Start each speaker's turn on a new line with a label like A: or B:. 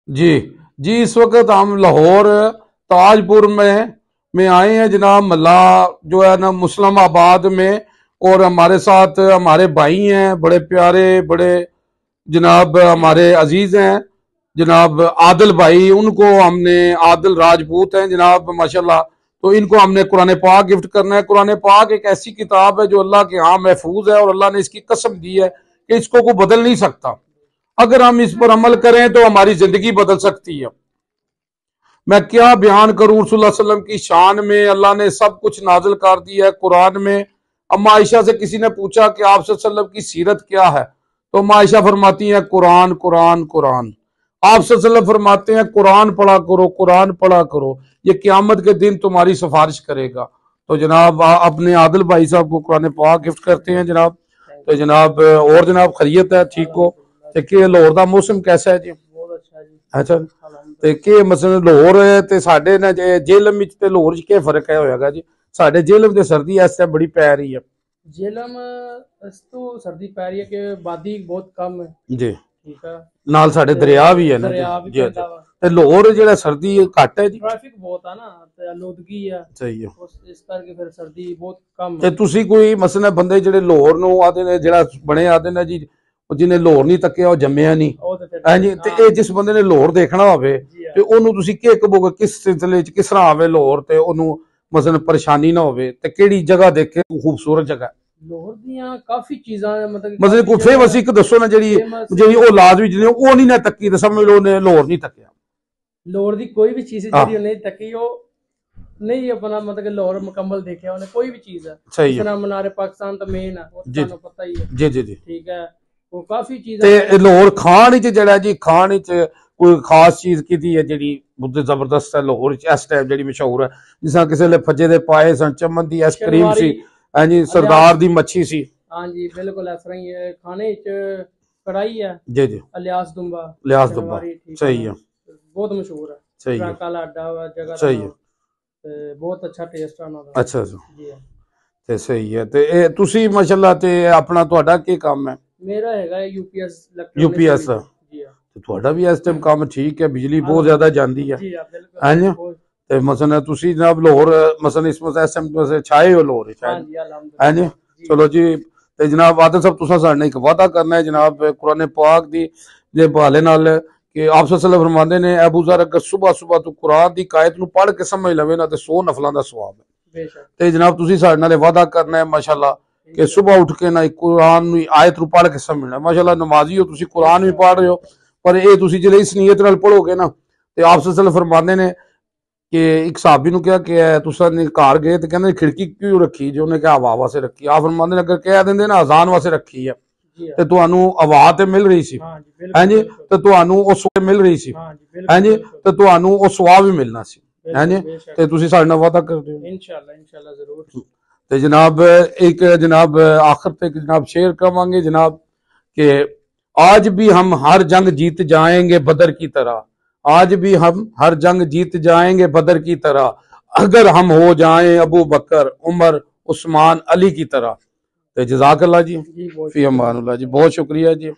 A: जी जी, इस वक्त हम लाहौर ताजपुर में आए हैं जनाब। मल्ला जो है ना मुस्लिमाबाद में, और हमारे साथ हमारे भाई हैं बड़े प्यारे, बड़े जनाब हमारे अजीज हैं जनाब आदिल भाई। उनको हमने, आदिल राजपूत हैं जनाब माशाल्लाह, तो इनको हमने कुरान पाक गिफ्ट करना है। कुरान पाक एक ऐसी किताब है जो अल्लाह के यहाँ महफूज है, और अल्लाह ने इसकी कसम दी है कि इसको कोई बदल नहीं सकता। अगर हम इस पर अमल करें तो हमारी जिंदगी बदल सकती है। मैं क्या बयान करूं रसूलुल्लाह सल्लल्लाहु अलैहि वसल्लम की शान में। अल्लाह ने सब कुछ नाजिल कर दिया है कुरान में। अम्मा आयशा से किसी ने पूछा कि आप सल्लल्लाहु अलैहि वसल्लम की सीरत क्या है, तो अम्मा आयशा फरमाती हैं कुरान कुरान कुरान। आप सल्लल्लाहु अलैहि वसल्लम फरमाते हैं कुरान पढ़ा करो, कुरान पढ़ा करो, ये क़यामत के दिन तुम्हारी सिफारिश करेगा। तो जनाब अपने आदिल भाई साहब को कुरान पाक गिफ्ट करते हैं जनाब। तो जनाब और जनाब खैरियत है, ठीक हो? कि लाहौर का मौसम कैसा है जी? अच्छा, ਤੇ ਕਿ ਮਸलन ਲਾਹੌਰ ਤੇ ਸਾਡੇ ਨਾਲ ਜੇਲਮ ਵਿੱਚ ਤੇ ਲਾਹੌਰ 'ਚ ਕੀ ਫਰਕ ਹੈ ਹੋਏਗਾ ਜੀ? ਸਾਡੇ ਜੇਲਮ ਤੇ ਸਰਦੀ ਇਸ ਟਾਈਮ ਬੜੀ ਪੈ ਰਹੀ ਹੈ।
B: ਜੇਲਮ ਇਸ ਤੋਂ ਸਰਦੀ ਪੈ ਰਹੀ ਹੈ ਕਿ ਆਬਾਦੀ ਬਹੁਤ ਕਮ ਹੈ
A: ਜੀ,
B: ਠੀਕ ਹੈ,
A: ਨਾਲ ਸਾਡੇ ਦਰਿਆ ਵੀ ਹੈ ਨਾ ਜੀ। ਤੇ ਲਾਹੌਰ ਜਿਹੜਾ ਸਰਦੀ ਘੱਟ ਹੈ ਜੀ,
B: ਟ੍ਰੈਫਿਕ ਬਹੁਤ ਆ ਨਾ ਤੇ ਆਲੂਦਗੀ ਆ।
A: ਸਹੀ ਹੈ,
B: ਇਸ ਕਰਕੇ ਫਿਰ ਸਰਦੀ ਬਹੁਤ ਕਮ
A: ਤੇ ਤੁਸੀਂ ਕੋਈ ਮਸलन ਬੰਦੇ ਜਿਹੜੇ ਲਾਹੌਰ ਨੂੰ ਆਦੇ ਨੇ, ਜਿਹੜਾ ਬਣੇ ਆਦੇ ਨੇ ਜੀ, ਜਿਹਨੇ ਲਾਹੌਰ ਨਹੀਂ ਤੱਕਿਆ ਉਹ ਜੰਮਿਆ ਨਹੀਂ, ਹਾਂਜੀ। ਤੇ ਇਹ ਜਿਸ ਬੰਦੇ ਨੇ ਲਾਹੌਰ ਦੇਖਣਾ ਹੋਵੇ ਤੇ ਉਹਨੂੰ ਤੁਸੀਂ ਕੀ ਕਹੋਗੇ, ਕਿਸ ਸਿਲਸਿਲੇ 'ਚ ਕਿਸ ਤਰ੍ਹਾਂ ਆਵੇ ਲਾਹੌਰ ਤੇ ਉਹਨੂੰ ਮਸलन ਪਰੇਸ਼ਾਨੀ ਨਾ ਹੋਵੇ, ਤੇ ਕਿਹੜੀ ਜਗ੍ਹਾ ਦੇਖੇ ਖੂਬਸੂਰਤ ਜਗ੍ਹਾ?
B: ਲਾਹੌਰ ਦੀਆਂ ਕਾਫੀ ਚੀਜ਼ਾਂ
A: ਮਤਲਬ ਕੋਈ ਫੇਮਸ ਇੱਕ ਦੱਸੋ ਨਾ, ਜਿਹੜੀ ਉਹ ਲਾਜ਼ਮੀ ਜਿਹਨੇ ਉਹ ਨਹੀਂ ਨਾ ਤੱਕੀ ਤੇ ਸਮਝ ਲਓ ਉਹਨੇ ਲਾਹੌਰ ਨਹੀਂ ਤੱਕਿਆ।
B: ਲਾਹੌਰ ਦੀ ਕੋਈ ਵੀ ਚੀਜ਼ ਜਿਹੜੀ ਨਹੀਂ ਤੱਕੀ ਉਹ नहीं अपना मतलब लाहौर मुकम्मल देखे उन्हें कोई भी चीज है। सही है, मनारे पाकिस्तान तो मेन है, वो तो पता ही है। जी जी जी, ठीक है, वो काफी चीज है।
A: लाहौर खान च जड़ा जी, खान च कोई खास चीज की है जी बहुत जबरदस्त है लाहौर इस टाइम जी मशहूर है? जिस किसी ने फज्जे दे पाए सन, चमन दी आइसक्रीम सी, हां जी, सरदार दी मच्छी सी, हां जी बिल्कुल इस तरह ही है। खाने च कढ़ाई है जी जी, अलियास दुम्बा, अलियास दुम्बा, सही है, बहुत मशहूर है। सही है, काला अड्डा जगह, सही है, बहुत अच्छा टेस्ट है उनका। अच्छा जी, ते सही है। ते तुसी माशाल्लाह ते अपना ਤੁਹਾਡਾ ਕੀ ਕੰਮ ਹੈ?
B: मेरा हैगा यूपीएस
A: यूपीएस जी, ਤੇ ਤੁਹਾਡਾ ਵੀ ਇਸ ਟਾਈਮ ਕੰਮ ਠੀਕ ਹੈ? ਬਿਜਲੀ ਬਹੁਤ ਜ਼ਿਆਦਾ ਜਾਂਦੀ ਹੈ
B: ਜੀ, ਬਿਲਕੁਲ,
A: ਹਾਂਜੀ। ਤੇ ਮਸलन ਤੁਸੀਂ ਜਨਾਬ ਲਾਹੌਰ ਮਸलन ਇਸ ਟਾਈਮ ਛਾਏ ਹੋ ਲਾਹੌਰ?
B: ਹਾਂਜੀ ਅਲਹਮਦੁਲਿल्लाह,
A: ਹਾਂਜੀ। ਚਲੋ ਜੀ, ਤੇ ਜਨਾਬ ਆਦਿਲ ਸਾਹਿਬ ਤੁਸੀਂ ਸਾਡੇ ਨਾਲ ਇੱਕ ਵਾਅਦਾ ਕਰਨਾ ਹੈ ਜਨਾਬ ਕੁਰਾਨ ਪਾਕ ਦੀ ਜੇ ਬਹਾਲੇ ਨਾਲ कि आप सल्लल्लाहु फरमाते ने अबू ज़र अगर सुबह सुबह तू कुरान दी आयत नूं पढ़ के समझ लवे ना ते 100 नफलां दा सवाब है। ते जनाब तुसी साडे नाल वादा करना है माशाल्लाह कि सुबह उठ के ना कुरान दी आयत नूं पढ़ के समझना। माशाल्लाह नमाजी हो तुसी, कुरान भी पढ़ रहे हो, पर ये तुसी जिले इस नीयत नाल पढ़ोगे ना ते आप सल्लल्लाहु अलैहि वसल्लम फरमाते ने कि एक साहबी नूं क्या कि तुसां ने घर गए ते कहंदे खिड़की क्यों रखी? जो उन्हें कहा हवा वास्ते रखी। आप फरमाते ने अगर कह देंदे ना अजान वास्ते रखी है ਤੇ ਤੁਹਾਨੂੰ ਆਵਾਜ਼ ਤੇ ਮਿਲ ਰਹੀ ਸੀ, ਹਾਂਜੀ, ਤੇ ਤੁਹਾਨੂੰ ਉਸ ਮਿਲ ਰਹੀ ਸੀ, ਹਾਂਜੀ, ਤੇ ਤੁਹਾਨੂੰ ਉਹ ਸਵਾਬ ਵੀ ਮਿਲਣਾ ਸੀ, ਹਾਂਜੀ। ਤੇ ਤੁਸੀਂ ਸਾਡੇ ਨਾਲ ਵਾਅਦਾ ਕਰਦੇ ਹੋ?
B: इंशाल्लाह इंशाल्लाह जरूर।
A: ਤੇ जनाब एक जनाब आखिर पे जनाब शेर कहेंगे जनाब कि आज भी हम हर जंग जीत जाएंगे बदर की तरह, आज भी हम हर जंग जीत जाएंगे बदर की तरह, अगर हम हो जाएं अबू बकर उमर उस्मान अली की तरह। तो जज़ाकल्लाह जी, फी अमानुल्लाह जी, बहुत शुक्रिया जी।